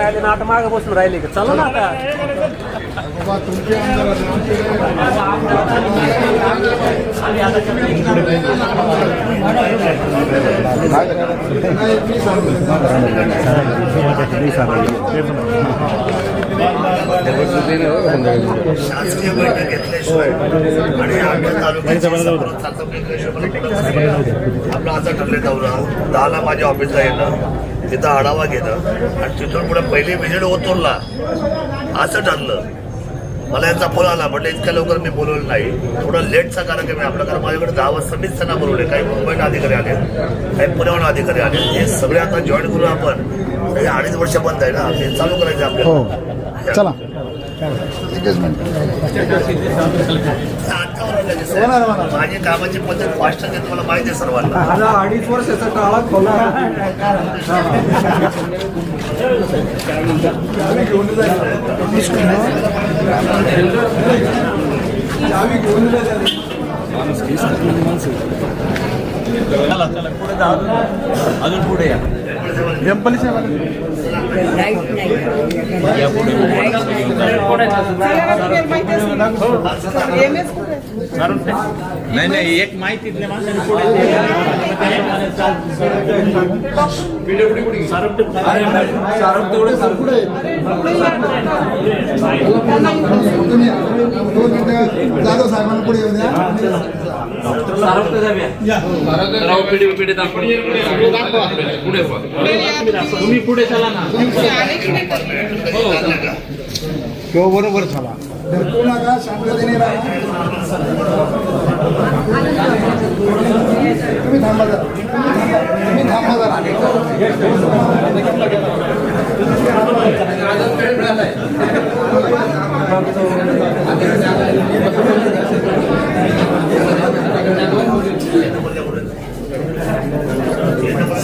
राहिले ना आता मागे बसून राहिले का चला ना आता शासकीय बैठक घेतल्याशिवाय आणि आपला असं ठरले दौरा 10ला माझ्या ऑफिसला येणं, तिथं आढावा घेणं आणि तिथून पुढे पहिली व्हिजिट ओतूरला असं ठरलं. मला यांचा फोन आला, म्हटलं इतक्या लवकर मी बोलवलं नाही, थोडा लेटचा कार्यक्रम आहे आपला, कारण माझ्याकडे 10 वाजता मीच त्यांना बोलवले. काही मुंबईत अधिकारी आले, काही पुण्याहून अधिकारी आले, हे सगळे आता जॉईन करून आपण 2.5 वर्ष बंद आहे ना, ते चालू करायचं आपल्याला. चला माझी कामाची पद्धत फास्ट आहे, तुम्हाला माहिती आहे सर्वांना. 2.5 वर्षाचा काळा खोला पुढे जा, अजून पुढे या. वेंपली साहेब नाही नाही एक माहितीतल्या माणसाने जाधव साहेबांना पुढे येऊ द्या. तुम्ही पुढे चला ना. तो बरोबर झाला. धरकू नका, शांततेने राहा. तुम्ही थांबा जरा, तुम्ही थांबा जरा.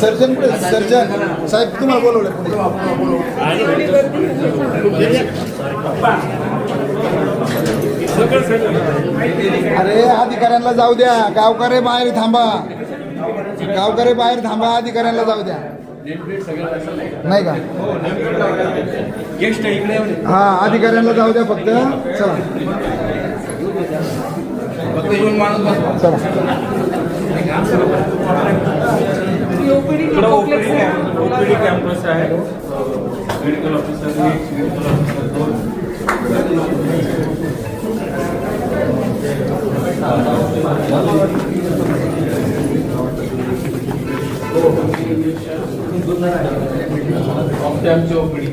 सर्जन पुढे, सर्जन साहेब तुम्हाला बोलवलं पुढे. अरे अधिकाऱ्यांना जाऊ द्या, गावकरी बाहेर थांबा, गावकरी बाहेर थांबा, अधिकाऱ्यांना जाऊ द्या. नाही का? हा, अधिकाऱ्यांना जाऊ द्या फक्त. चला चला. ओपीडी कॅम्पस आहे. मेडिकल ऑफिसर आमची ओपीडी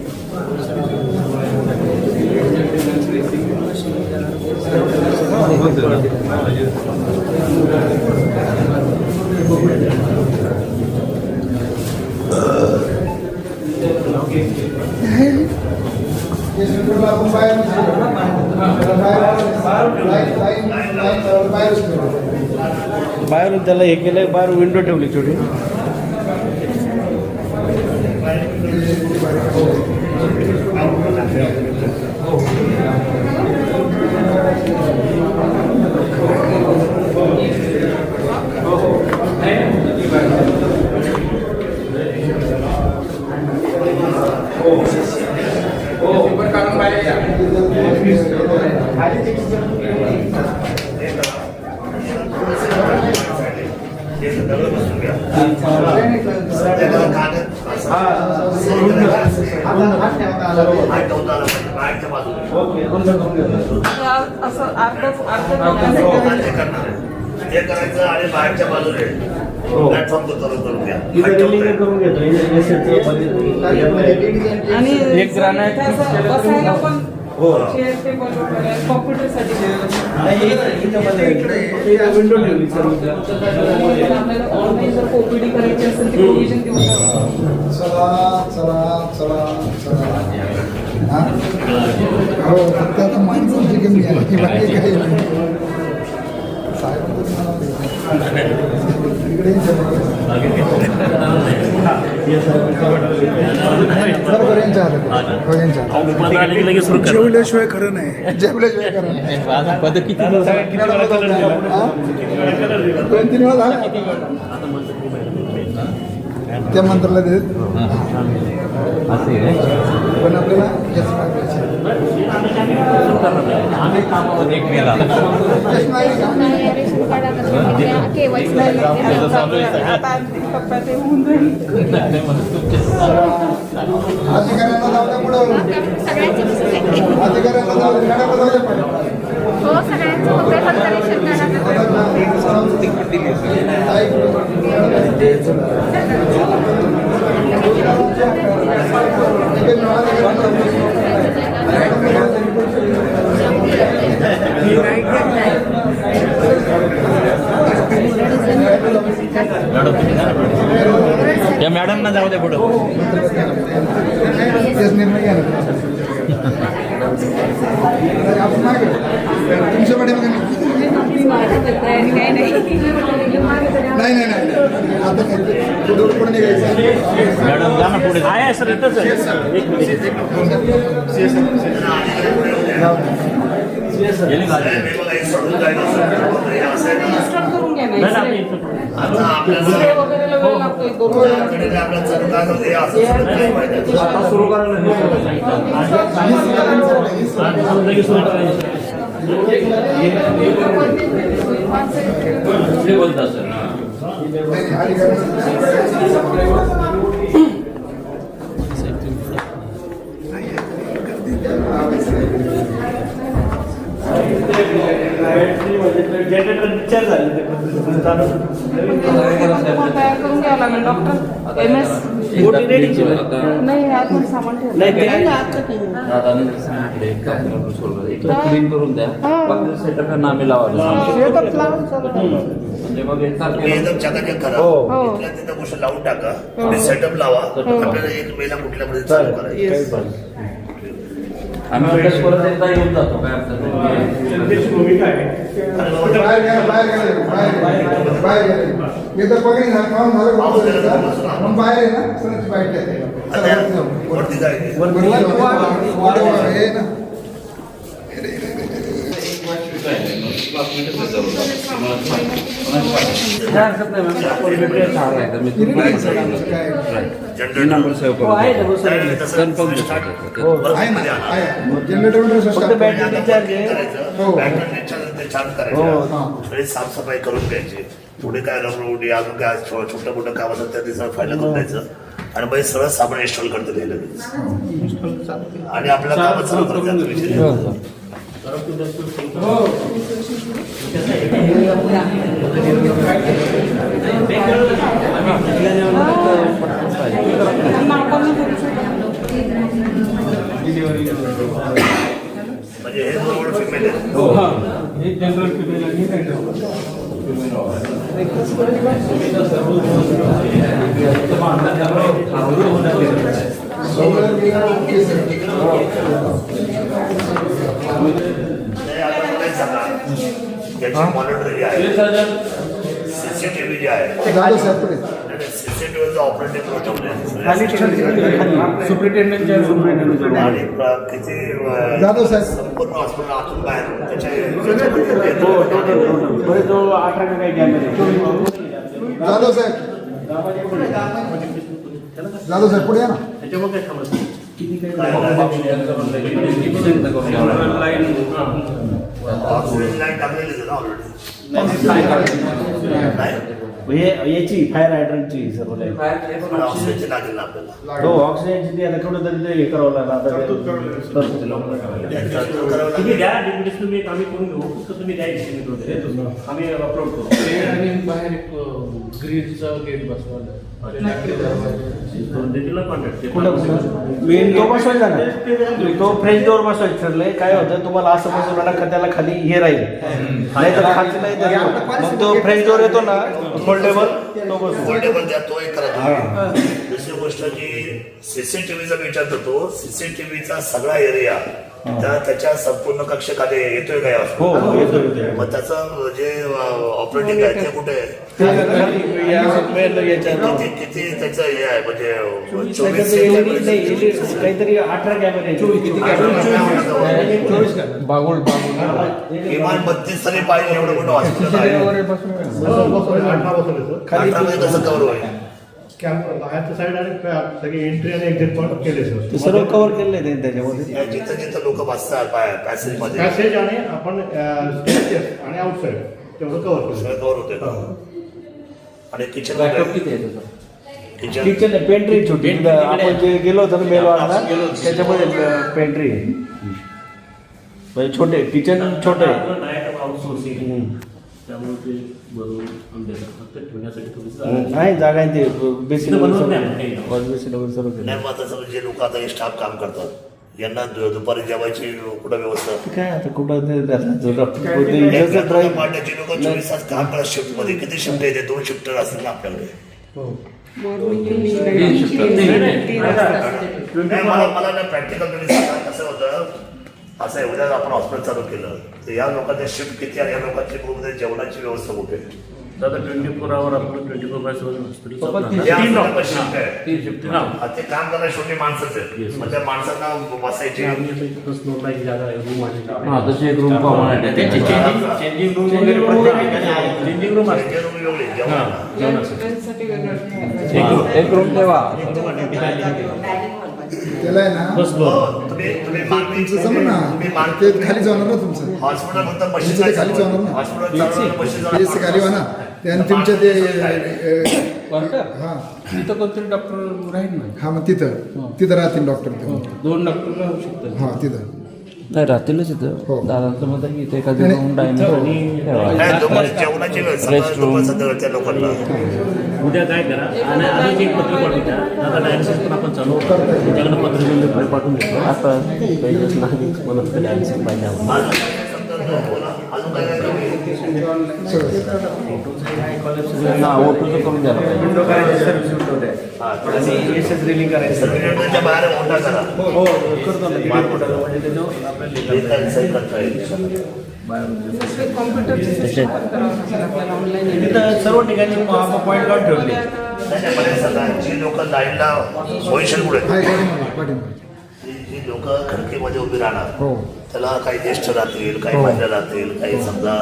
बाहेरून त्याला हे केलं, बाहेर विंडो ठेवली छोटी. हे करायचं आणि बाहेरच्या बाजूने प्लॅटफॉर्म करून घ्या. आणि एक बसायला पण कॉम्प्युटरसाठी विंडो ठेवली सर. आपल्याला ऑनलाईन जर ओपीडी करायची असेल ती प्रोव्हिजन देऊ शकतो. चला चला चला चला. हो, फक्त आता माणसाची कमी आहे की बाकी काही नाही. जेवल्याशिवाय खरं नाही, जेवल्याशिवाय खरं नाही. 2-3 वेळा झाला. त्या मंत्राला देत असं आहे पण आपल्याला यश मागायचं. आम्ही कामामध्ये एक मेला यश मागायचं का? अधिकाऱ्यांना जाऊ द्या पुढं. अधिकाऱ्यांना जाऊ द्या, मॅडमला जाऊ द्या पण. या मॅडमना जाऊ दे पुढं तेच निर्णय घ्या ना. आपण मागे तुमच्या पाठीमागे नाही नाही नाही आता पुढे पुढे निघायचं. मॅडम जा ना पुढे आहे सर इथंच सोडून जायला असं आहे ना. करून घ्या ना आता आपल्याला आपल्या सरकारमध्ये असं सगळं काय माहिती आहे. सुरू करायला बोलता सर तयार करून घ्यावं लागेल डॉक्टर MS नाही आतून सामान क्लीन करून द्या सेटअप नामे लावायला म्हणजे मग तुम्ही एकदम चकाचक करा. इथल्या तिथं गोष्ट लावून टाका. सेटअप लावा. आपल्याला एक मेला कुठल्यामध्ये चालू करायचं. आम्ही अभ्यास परत एकदा येऊन जातो काय अडचण नाही. बाहेर गेला बाहेर गेला इथं पगडी झालं काम झालं मग बाहेर आहे ना सरच बाहेर आता वरती जायचं. हे ना साफसफाई करून घ्यायची. पुढे काय रंगरुटी अजून काय छोटं मोठं काम असेल त्या दिवसाला फायदा करून द्यायचं आणि मग सरळ साबण इन्स्टॉल करतो लगेच आणि आपल्या कामात चालू करायचं. म्हणजे हे जवळ फिमेल आहे. जनरल फिमेल मॉनिटरिंग आहे. सीसीटीव्ही जे आहे सीसीटीव्हीचं ऑपरेटिंग आणि किती जाधव साहेब संपूर्ण हॉस्पिटल आतून बाहेर जाधव साहेब जाधव साहेब पुढे या ना. ऑक्सिजन लाईन टाकलेली ना ऑलरेडी. याची फायर हायड्रंटची सर्व ऑक्सिजनची लागेल ना आपल्याला. हो ऑक्सिजनची ती आता थोडं तरी हे करावं लागलं तुम्ही द्या डिप्युटेशन तुम्ही आम्ही करून घेऊ फक्त तुम्ही द्या डिस्ट्रिब्यूट वगैरे आम्ही अपलोड करू. आणि बाहेर एक ग्रिलचा गेट बसवायला मेन तो बसवायचा ना तो फ्रेंच डोअर बसवायचा ठरलंय. काय होतं तुम्हाला असं बसवलं ना त्याला खाली हे राहील नाही तर खाली नाही तर मग तो फ्रेंच डोअर येतो ना फोल्डेबल तो बसतो. फोल्डेबल द्या तो एक करा तुम्ही. दुसरी गोष्ट की सीसीटीव्हीचा विचार करतो. सीसीटीव्हीचा सगळा एरिया त्याच्या संपूर्ण कक्षेखाली येतोय काय हो येतो मग त्याचं जे ऑपरेटिंग आहे ते कुठे आहे? किती त्याचं हे आहे म्हणजे 24 काहीतरी 18 कॅमेरे बागुल किमान 32 तरी पाहिजे एवढं मोठं हॉस्पिटल आहे. 18 मध्ये कसं कव्हर होईल? बाहेरच्या साईड आणि सगळे एंट्री आणि एक्झिट पॉईंट केले सर. ते सर्व कव्हर केलेलं आहे त्यांनी त्याच्यामध्ये. जिथं जिथं लोक बसतात पॅसेज मध्ये पॅसेज आणि आपण स्टेजेस आणि आउटसाईड तेवढं कव्हर केलं. सगळं कव्हर होते ना. आणि किचन बॅकअप किती आहे त्याचा? किचन किचन आहे, पेंट्री छोटी. आपण जे गेलो होतो ना मेलवाडला त्याच्यामध्ये पेंट्री आहे. म्हणजे छोटे किचन छोटे आहे. डायरेक्ट आउटसोर्सिंग त्यामुळे ते बनवून आंब्याचं फक्त ठेवण्यासाठी थोडीशी जागा आहे. आहे जागा आहे ते बेसिन तिथं बनवत नाही आपण. वॉश बेसिन वगैरे सर्व केलं. नाही मग आता जे लोक आता स्टाफ काम करतात यांना दुपारी जेवायची कुठं व्यवस्था काय आता कुठं ते जसं ड्राईव्ह पार्ट्याची लोक 24 तास काम करतात शिफ्ट मध्ये. किती शिफ्ट येते? 2 शिफ्ट असतील ना आपल्याकडे. नाही, मला ना प्रॅक्टिकल तुम्ही सांगा कसं होतं. असं आहे, उद्या आपण हॉस्पिटल चालू केलं तर या लोकांच्या शिफ्ट किती आणि या लोकांची रूममध्ये जेवणाची व्यवस्था कुठे आहे? आता 24 आवर आपण 24/7 हॉस्पिटल हे चालू आपल्याला शिफ्ट आहे. तीन शिफ्ट ना. आता ते काम करायला शेवटी माणसंच आहे. मग त्या माणसांना बसायचे आम्ही आता इथं स्नोला एक जागा आहे रूम आहे. हा तशी एक रूम कॉमन आहे त्यांची त्याच्यात. चेंजिंग रूम वगैरे चेंजिंग रूम असते. त्यांचे रूम वेगळे जेवणाला. स्टुडंटसाठी वेगळं एक रूम ठेवा. त्याला आहे ना बस हो, तुम्ही तुमचं जमलं ना ते खाली जाणार ना तुमचं. हॉस्पिटल फक्त तुमचं बशीच ते खाली जाणार ना. हॉस्पिटल चालवणार बशीच तेच खाली वा ना त्याने तुमच्या ते क्वार्टर हा तिथं कोणतरी डॉक्टर राहील ना. हा मग तिथं राहतील डॉक्टर ते. 2 डॉक्टर राहू शकतात. हा तिथं नाही राहतीलच हो. इथं. दादाचं मत आहे की इथे एखादी नाही, रूम डायनिंग ठेवा. जेवणाची व्यवस्था Rest room. त्या लोकांना. उद्या काय करा आणि आजच एक पत्र पाठवून द्या. आता डायलिसिस पण आपण चालू त्याच्याकडे पत्र घेऊन पुढे पाठवून देतो. आता पाहिजेच नाही म्हणत डायलिसिस पाहिजे आम्हाला. अजून काय काय कमी? ना ओटूचं करून द्यायला पाहिजे. रिलिंग करायचं. सर्व्हिलंटच्या बाहेर मोठा करा. हो करतो ना. म्हणजे त्याच्यावर आपल्याला ते काय सही करता येईल. कॉम्प्युटरचे आपल्याला ऑनलाईन तिथं सर्व ठिकाणी आपण पॉईंट काढून ठेवले. नाही, पण हे सगळ्यांची लोक लाईनला पोझिशन कुठे हाय पाठीमागे. जी लोक खडकीमध्ये उभी राहणार हो त्याला काही ज्येष्ठ राहतील, काही महिला राहतील, काही समजा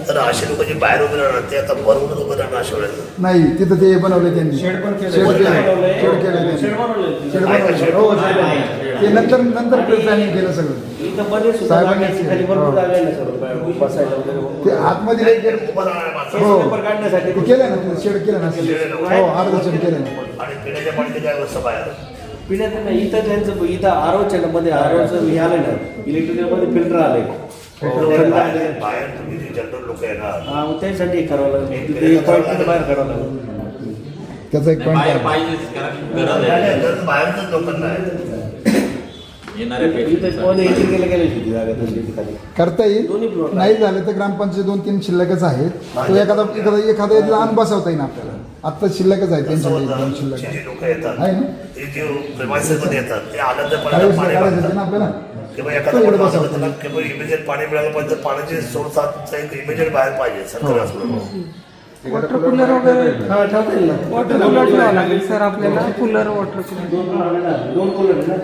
तर असे लोक जे बाहेर उभे राहणार ते आता बरोबर उभे राहणार अशा वेळेला. नाही तिथं ते बनवले त्यांनी शेड केलं शेड केलं त्यांनी. शेड बनवलं. हो शेड बनवलं. ते नंतर प्लॅनिंग केलं सगळं. इथं मध्ये सुद्धा साहेबांनी जागा आहे, खाली भरपूर जागा आहे ना सर्व बसायला वगैरे. ते आतमध्ये लई केलं. उभं राहणार माणसं. हो पेपर काढण्यासाठी ते केलं ना ते शेड केलं ना. हो अर्ध शेड केलं ना. आणि पिण्याच्या पाण्याची काय व्यवस्था बाहेर. पिण्यात नाही. इथं त्यांचं इथं आरोच्या मध्ये आरोचं हे आलं ना इलेक्ट्रिकल मध्ये फिल्टर आले. बाहेर तुम्ही जे जनरल लोक येणार हा मग त्यासाठी हे करावं लागेल. ते पॉईंट बाहेर काढावं लागेल. त्याचा एक पॉईंट आहे. बाहेरच लोकांना आहे. इथं मध्ये एंट्री गेले होती जागा तशी खाली. करता दोन्ही येईल. floor. नाही झालं तर ग्रामपंचायत 2-3 शिल्लकच आहेत. तो एखादा लहान बसवता येईल आपल्याला. आत्ता शिल्लकच आहे कसं त्यांच्याकडे 2 होतं, शिल्लक जे आहे. जे लोक येतात आहे ना ते जे premises मध्ये येतात ते आनंद काही पाणी काढायचं मागतात. ना आपल्याला. किंवा तो एखादा इकडे माणूस बसवतो. असला त्याला किंवा इमिजिएट पाणी मिळालं पाहिजे तर पाण्याचे सोर्साचा एक इमिजिएट बाहेर पाहिजे सरकारी हॉस्पिटल. वॉटर कूलर वगैरे हा ठेवता येईल ना. वॉटर कूलर ठेवावं लागेल सर आपल्याला. कूलर वॉटर कूलर 2 कूलर आहे ना.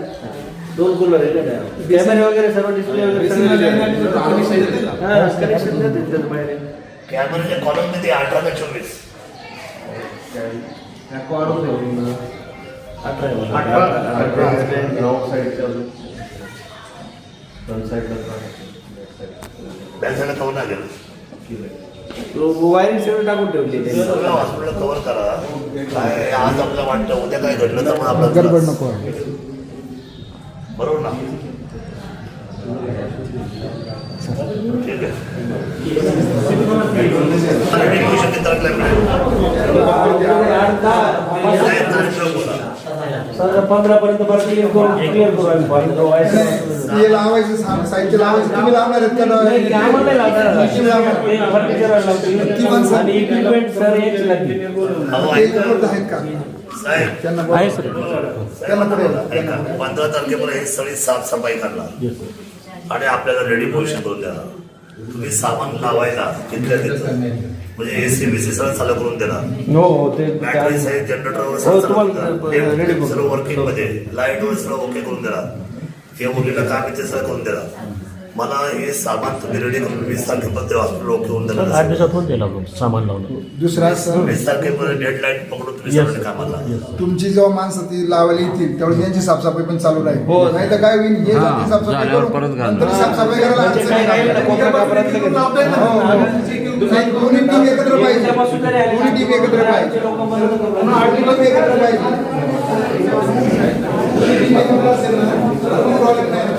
2 कूलर आहे ना. कॅमेरे वगैरे सर्व डिस्प्ले वगैरे कनेक्शन देतात त्याचं बाहेर. कॅमेऱ्याच्या कॉलम मध्ये 18 ते 24 बॅलसाला कवर लागेल. वायरिंग सगळं टाकून ठेवली त्यांनी. सगळं हॉस्पिटल कव्हर करा. काय आज आपल्याला वाटतं उद्या काय घडलं तर मग आपलं गडबड त्रास. नको आहे. बरोबर ना. ठीक आहे. आणि डिस्ट्रीब्युशन किती तारखेला मिळेल? नाही, तारखेला बोला. 15 पर्यंत क्लिअर करू आम्ही. ते लावायचं साहित्य लावायचं. तुम्ही लावणार आहेत का? आम्हाला लागणार. मशीन लावणार. फर्निचर ती माणसं- आणि इक्विपमेंट सर एक लागतील. अहो, ते ऐका. उपलब्ध आहेत का? साहेब त्यांना आहे सर. त्यांना पुढे ऐका, 15 तारखेपर्यंत ही सगळी साफसफाई करणार आणि आपल्याला रेडी पोझिशन करून देणार. तुम्ही सामान लावायला तिथल्या तिथं म्हणजे एसी बीसी सगळं चालू करून देणार. हो ते बॅटरी सहित जनरेटरवर हो, सगळं तुम्हाला चालू ready करणार. करून. सर्व वर्किंग मध्ये लाईट वर सगळं ओके करून देणार. जे मुलीला काम आहे ते सगळं करून देणार. मला हे सामान तुम्ही रेडी करून 20 तारखेपर्यंत हॉस्पिटल ओके होऊन 8 जाणार दिवसात होऊन जाईल आपण सामान लावलं. दुसरा सर 20 तारखेपर्यंत डेडलाईन पकडून तुम्ही सगळं कामाला तुमची जेव्हा माणसं ती लावायला येतील त्यावेळेस यांची साफसफाई पण चालू राहील. हो. नाही तर काय होईल हे हा, जातील साफसफाई झाल्यावर करून, परत घाल. नंतर साफसफाई करायला म्हणजे अडचण काही राहील ना, येणार. कोपऱ्या कापरातलं घेतो. नाही, दोन्ही टीम एकत्र पाहिजे. दोन्ही टीम एकत्र पाहिजे. दोन्ही टीम एकत्र पाहिजे. दोन्ही टीम एकत्र असेल ना, तर problem नाही.